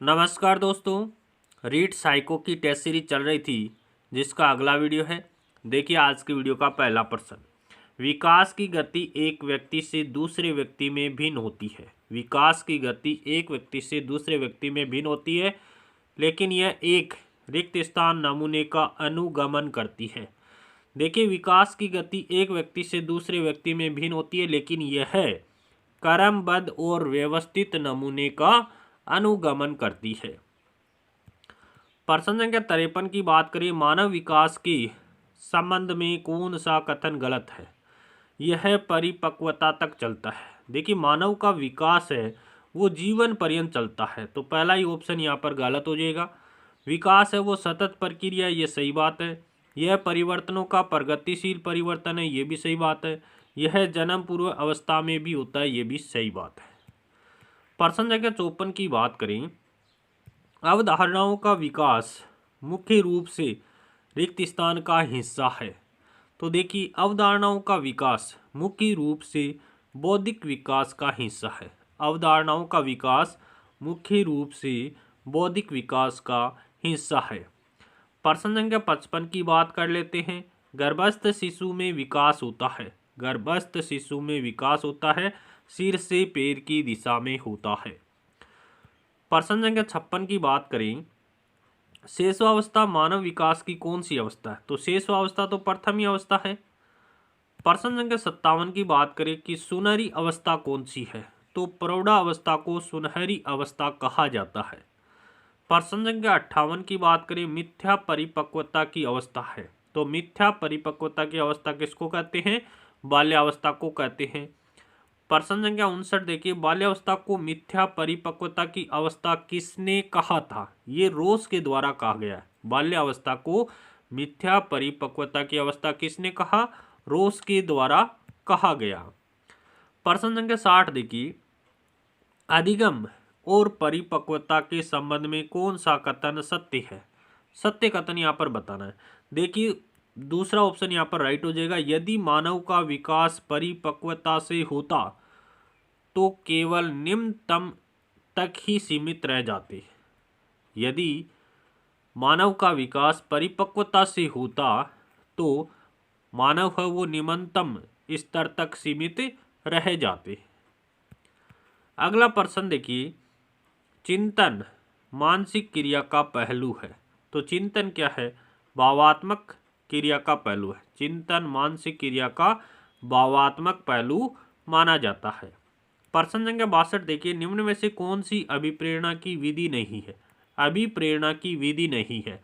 नमस्कार दोस्तों। Read psycho की टेस्ट सीरीज चल रही थी जिसका अगला वीडियो है। देखिए आज की वीडियो का पहला प्रश्न। विकास की गति एक व्यक्ति से दूसरे व्यक्ति में भिन्न होती है। विकास की गति एक व्यक्ति से दूसरे व्यक्ति में भिन्न होती है, लेकिन यह एक रिक्त स्थान नमूने का अनुगमन करती है। देखिए विकास की गति एक व्यक्ति से दूसरे व्यक्ति में भिन्न होती है, लेकिन यह क्रमबद्ध और व्यवस्थित नमूने का अनुगमन करती है। प्रश्न संख्या 53 की बात करें, मानव विकास के संबंध में कौन सा कथन गलत है? यह परिपक्वता तक चलता है। देखिए मानव का विकास है वो जीवन पर्यंत चलता है, तो पहला ही ऑप्शन यहाँ पर गलत हो जाएगा। विकास है वो सतत प्रक्रिया, ये सही बात है। यह परिवर्तनों का प्रगतिशील परिवर्तन है, ये भी सही बात है। यह जन्म पूर्व अवस्था में भी होता है, ये भी सही बात है। प्रश्न संख्या 54 की बात करें, अवधारणाओं का विकास मुख्य रूप से रिक्त स्थान का हिस्सा है। तो देखिए अवधारणाओं का विकास मुख्य रूप से बौद्धिक विकास का हिस्सा है। अवधारणाओं का विकास मुख्य रूप से बौद्धिक विकास का हिस्सा है। प्रश्न संख्या 55 की बात कर लेते हैं, गर्भस्थ शिशु में विकास होता है। गर्भस्थ शिशु में विकास होता है, सिर से पैर की दिशा में होता है। प्रश्न संख्या 56 की बात करें, शेषावस्था मानव विकास की कौन सी अवस्था है? तो शेषावस्था तो प्रथम ही अवस्था है। प्रश्न संख्या 57 की बात करें कि सुनहरी अवस्था कौन सी है? तो प्रौढ़ावस्था को सुनहरी अवस्था कहा जाता है। प्रश्न संख्या 58 की बात करें, मिथ्या परिपक्वता की अवस्था है। तो मिथ्या परिपक्वता की अवस्था किसको कहते हैं? बाल्यावस्था को कहते हैं। प्रश्न संख्या 59 देखिए, बाल्यावस्था को मिथ्या परिपक्वता की अवस्था किसने कहा था? ये रोस के द्वारा कहा गया है। बाल्यावस्था को मिथ्या परिपक्वता की अवस्था किसने कहा? रोस के द्वारा कहा गया। प्रश्न संख्या 60 देखिए, अधिगम और परिपक्वता के संबंध में कौन सा कथन सत्य है? सत्य कथन यहाँ पर बताना है। देखिए दूसरा ऑप्शन यहाँ पर राइट हो जाएगा। यदि मानव का विकास परिपक्वता से होता तो केवल निम्नतम तक ही सीमित रह जाते। यदि मानव का विकास परिपक्वता से होता तो मानव है वो निम्नतम स्तर तक सीमित रह जाते। अगला प्रश्न देखिए, चिंतन मानसिक क्रिया का पहलू है। तो चिंतन क्या है? भावात्मक क्रिया का पहलू है। चिंतन मानसिक क्रिया का भावात्मक पहलू माना जाता है। प्रश्न संख्या 62 देखिए, निम्न में से कौन सी अभिप्रेरणा की विधि नहीं है? अभिप्रेरणा की विधि नहीं है।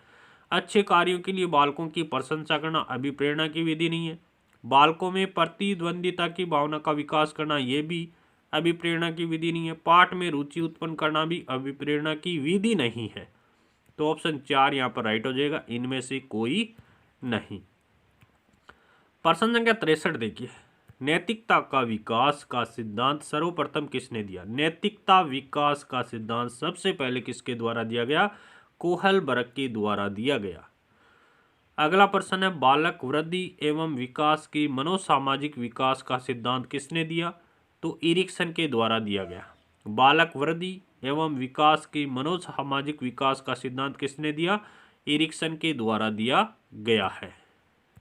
अच्छे कार्यों के लिए बालकों की प्रशंसा करना अभिप्रेरणा की विधि नहीं है। बालकों में प्रतिद्वंदिता की भावना का विकास करना ये भी अभिप्रेरणा की विधि नहीं है। पाठ में रुचि उत्पन्न करना भी अभिप्रेरणा की विधि नहीं है। तो ऑप्शन 4 यहाँ पर राइट हो जाएगा, इनमें से कोई नहीं। प्रश्न संख्या 63 देखिए, नैतिकता का विकास का सिद्धांत सर्वप्रथम किसने दिया? नैतिकता विकास का सिद्धांत सबसे पहले किसके द्वारा दिया गया? कोहलबर्ग के द्वारा दिया गया। अगला प्रश्न है, बालक वृद्धि एवं विकास की मनोसामाजिक विकास का सिद्धांत किसने दिया? तो इरिक्सन के द्वारा दिया गया। बालक वृद्धि एवं विकास की मनोसामाजिक विकास का सिद्धांत किसने दिया? इरिक्सन के द्वारा दिया गया है।